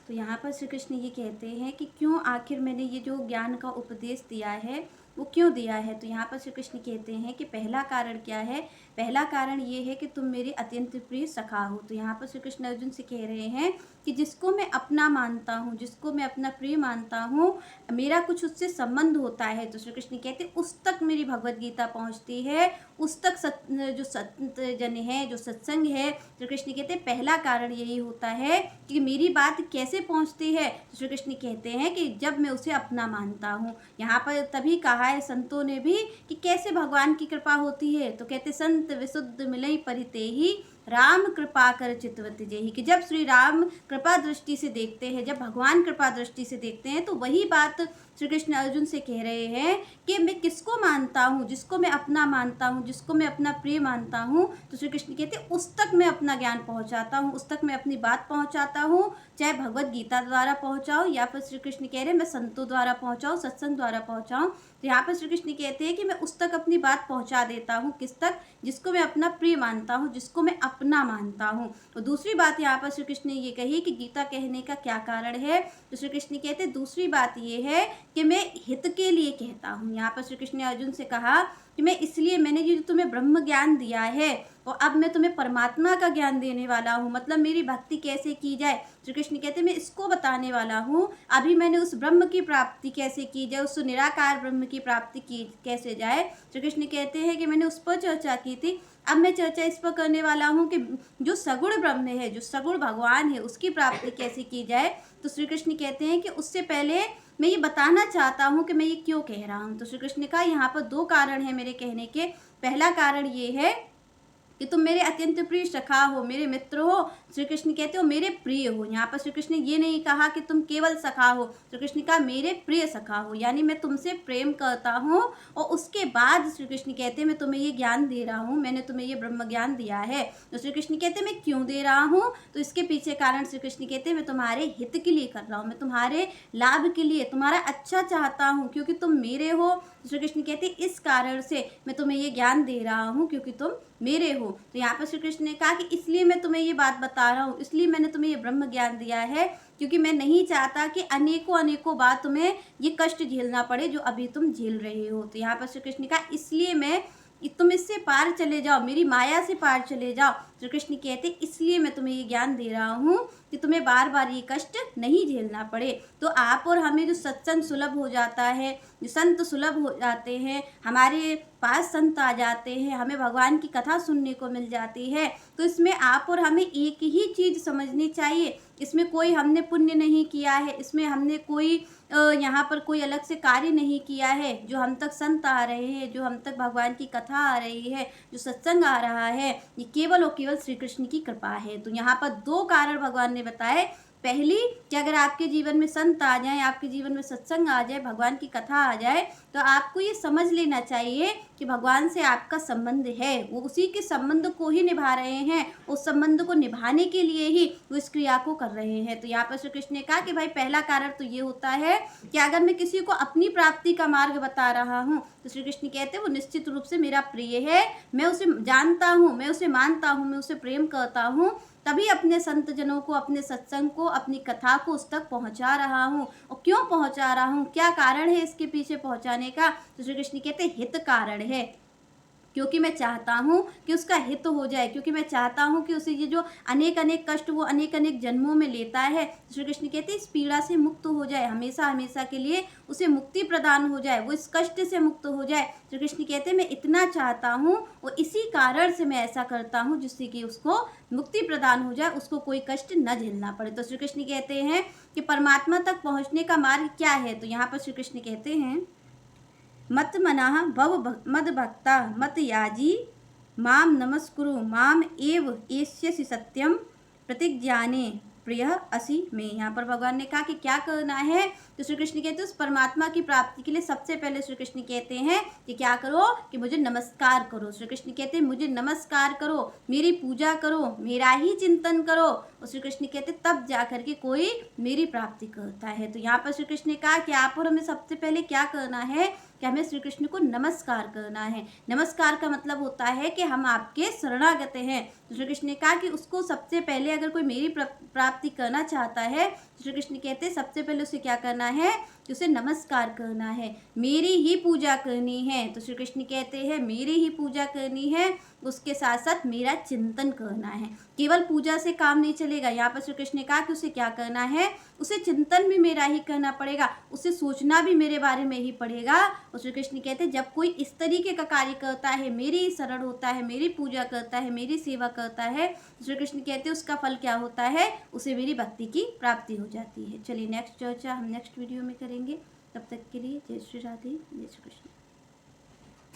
तो यहाँ पर श्री कृष्ण ये कहते हैं कि क्यों आखिर मैंने ये जो ज्ञान का उपदेश दिया है वो क्यों दिया है। तो यहाँ पर श्री कृष्ण कहते हैं कि पहला कारण क्या है, पहला कारण ये है कि तुम मेरे अत्यंत प्रिय सखा हो। तो यहाँ पर श्री कृष्ण अर्जुन से कह रहे हैं कि जिसको मैं अपना मानता हूँ, जिसको मैं अपना प्रिय मानता हूँ, मेरा कुछ उससे संबंध होता है, तो श्री कृष्ण कहते हैं उस तक मेरी भगवत गीता पहुँचती है, उस तक जो संत जन है, जो सत्संग है। श्री कृष्ण कहते हैं पहला कारण यही होता है कि मेरी बात कैसे पहुँचती है। तो श्री कृष्ण कहते हैं कि जब मैं उसे अपना मानता हूँ। यहाँ पर तभी कहा है संतों ने भी कि कैसे भगवान की कृपा होती है, तो कहते संत विशुद्ध मिलई परितेहि राम कृपा कर चितवत जेहि, कि जब श्री राम कृपा दृष्टि से देखते हैं, जब भगवान कृपा दृष्टि से देखते हैं, तो वही बात श्री कृष्ण अर्जुन से कह रहे हैं कि मैं किसको मानता हूँ, जिसको मैं अपना मानता हूँ, जिसको मैं अपना प्रिय मानता हूँ। तो श्री कृष्ण कहते हैं उस तक मैं अपना ज्ञान पहुँचाता हूँ, उस तक मैं अपनी बात पहुँचाता हूँ, चाहे भगवत गीता द्वारा पहुँचाऊँ या फिर श्री कृष्ण कह रहे हैं मैं संतों द्वारा पहुँचाऊँ, सत्संग द्वारा पहुँचाऊँ। तो यहाँ पर श्री कृष्ण कहते हैं कि मैं उस तक अपनी बात पहुँचा देता हूँ, किस तक, जिसको मैं अपना प्रिय मानता हूँ, जिसको मैं अपना मानता हूँ। और दूसरी बात यहाँ पर श्री कृष्ण ने ये कही कि गीता कहने का क्या कारण है। तो श्री कृष्ण कहते हैं दूसरी बात ये है कि मैं हित के लिए कहता हूँ। यहाँ पर श्री कृष्ण ने अर्जुन से कहा कि मैं इसलिए, मैंने जो तुम्हें ब्रह्म ज्ञान दिया है और अब मैं तुम्हें परमात्मा का ज्ञान देने वाला हूँ, मतलब मेरी भक्ति कैसे की जाए। श्री कृष्ण कहते हैं मैं इसको बताने वाला हूँ। अभी मैंने उस ब्रह्म की प्राप्ति कैसे की जाए, उस निराकार ब्रह्म की प्राप्ति की कैसे जाए। श्री कृष्ण कहते हैं कि मैंने उस पर चर्चा की थी, अब मैं चर्चा इस पर करने वाला हूँ कि जो सगुण ब्रह्म है, जो सगुण भगवान है, उसकी प्राप्ति कैसे की जाए। तो श्री कृष्ण कहते हैं कि उससे पहले मैं ये बताना चाहता हूँ कि मैं ये क्यों कह रहा हूँ। तो श्री कृष्ण ने कहा यहाँ पर दो कारण है मेरे कहने के। पहला कारण ये है कि तुम मेरे अत्यंत प्रिय सखा हो, मेरे मित्र हो। श्री कृष्ण कहते हो मेरे प्रिय हो। यहाँ पर श्री कृष्ण ने ये नहीं कहा कि तुम केवल सखा हो, श्री कृष्ण कहा मेरे प्रिय सखा हो, यानी मैं तुमसे प्रेम करता हूँ। और उसके बाद श्री कृष्ण कहते हैं मैं तुम्हें ये ज्ञान दे रहा हूँ, मैंने तुम्हें ये ब्रह्म ज्ञान दिया है। तो श्री कृष्ण कहते हैं मैं क्यों दे रहा हूँ, तो इसके पीछे कारण श्री कृष्ण कहते हैं मैं तुम्हारे हित के लिए कर रहा हूँ, मैं तुम्हारे लाभ के लिए, तुम्हारा अच्छा चाहता हूँ, क्योंकि तुम मेरे हो। श्री कृष्ण कहते हैं इस कारण से मैं तुम्हें ये ज्ञान दे रहा हूँ क्योंकि तुम मेरे हो। तो यहाँ पर श्री कृष्ण ने कहा कि इसलिए मैं तुम्हें ये बात बता रहा हूँ, इसलिए मैंने तुम्हें ये ब्रह्म ज्ञान दिया है, क्योंकि मैं नहीं चाहता कि अनेकों अनेकों बार तुम्हें ये कष्ट झेलना पड़े जो अभी तुम झेल रहे हो। तो यहाँ पर श्री कृष्ण ने कहा इसलिए मैं, तुम इससे पार चले जाओ, मेरी माया से पार चले जाओ। श्री कृष्ण कहते इसलिए मैं तुम्हें ये ज्ञान दे रहा हूँ कि तुम्हें बार बार ये कष्ट नहीं झेलना पड़े। तो आप और हमें जो सत्संग सुलभ हो जाता है, जो संत सुलभ हो जाते हैं, हमारे पास संत आ जाते हैं, हमें भगवान की कथा सुनने को मिल जाती है, तो इसमें आप और हमें एक ही चीज़ समझनी चाहिए, इसमें कोई हमने पुण्य नहीं किया है, इसमें हमने कोई यहाँ पर कोई अलग से कार्य नहीं किया है। जो हम तक संत आ रहे हैं, जो हम तक भगवान की कथा आ रही है, जो सत्संग आ रहा है, ये केवल और केवल श्री कृष्ण की कृपा है। तो यहाँ पर दो कारण भगवान ने बताए। पहली कि अगर आपके जीवन में संत आ जाए, आपके जीवन में सत्संग आ जाए, भगवान की कथा आ जाए, तो आपको ये समझ लेना चाहिए कि भगवान से आपका संबंध है, वो उसी के संबंध को ही निभा रहे हैं, उस संबंध को निभाने के लिए ही वो इस क्रिया को कर रहे हैं। तो यहाँ पर श्री कृष्ण ने कहा कि भाई पहला कारण तो ये होता है कि अगर मैं किसी को अपनी प्राप्ति का मार्ग बता रहा हूँ, तो श्री कृष्ण कहते हैं वो निश्चित रूप से मेरा प्रिय है, मैं उसे जानता हूँ, मैं उसे मानता हूँ, मैं उसे प्रेम करता हूँ, तभी अपने संत जनों को, अपने सत्संग को, अपनी कथा को उस तक पहुंचा रहा हूँ। और क्यों पहुंचा रहा हूँ, क्या कारण है इसके पीछे पहुंचाने का, तो श्री कृष्ण कहते हैं हित कारण है, क्योंकि मैं चाहता हूँ कि उसका हित हो जाए, क्योंकि मैं चाहता हूँ कि उसे ये जो अनेक अनेक कष्ट वो अनेक अनेक जन्मों में लेता है, श्री कृष्ण कहते हैं इस पीड़ा से मुक्त हो जाए, हमेशा हमेशा के लिए उसे मुक्ति प्रदान हो जाए, वो इस कष्ट से मुक्त हो जाए। श्री कृष्ण कहते हैं मैं इतना चाहता हूँ और इसी कारण से मैं ऐसा करता हूँ जिससे कि उसको मुक्ति प्रदान हो जाए, उसको कोई कष्ट न झेलना पड़े। तो श्री कृष्ण कहते हैं कि परमात्मा तक पहुँचने का मार्ग क्या है। तो यहाँ पर श्री कृष्ण कहते हैं मत मनाः भव मद भक्ता मत याजी माम नमस्कुरु माम एव एष्यसि सत्यम प्रतिज्ञाने प्रिय असि में। यहाँ पर भगवान ने कहा कि क्या करना है, तो श्री कृष्ण कहते हैं उस परमात्मा की प्राप्ति के लिए सबसे पहले श्री कृष्ण कहते हैं कि क्या करो, कि मुझे नमस्कार करो। श्री कृष्ण कहते हैं मुझे नमस्कार करो, मेरी पूजा करो, मेरा ही चिंतन करो, और श्री कृष्ण कहते हैं तब जा करके कोई मेरी प्राप्ति करता है। तो यहाँ पर श्री कृष्ण ने कहा कि आप और हमें सबसे पहले क्या करना है, कि हमें श्री कृष्ण को नमस्कार करना है। नमस्कार का मतलब होता है कि हम आपके शरणागत हैं। तो श्री कृष्ण ने कहा कि उसको सबसे पहले अगर कोई मेरी प्राप्ति करना चाहता है तो श्री कृष्ण कहते हैं सबसे पहले उसे क्या करना है कि उसे नमस्कार करना है, मेरी ही पूजा करनी है। तो श्री कृष्ण कहते हैं मेरी ही पूजा करनी है, उसके साथ साथ मेरा चिंतन करना है। केवल पूजा से काम नहीं चलेगा। यहाँ पर श्री कृष्ण ने कहा कि उसे क्या करना है, उसे चिंतन भी मेरा ही करना पड़ेगा, उसे सोचना भी मेरे बारे में ही पड़ेगा। और श्री कृष्ण कहते हैं जब कोई इस तरीके का कार्य करता है, मेरी ही शरण होता है, मेरी पूजा करता है, मेरी सेवा करता है, तो श्री कृष्ण कहते हैं उसका फल क्या होता है, उसे मेरी भक्ति की प्राप्ति हो जाती है। चलिए नेक्स्ट चर्चा हम नेक्स्ट वीडियो में करेंगे। तब तक के लिए जय श्री राधे, जय श्री कृष्ण।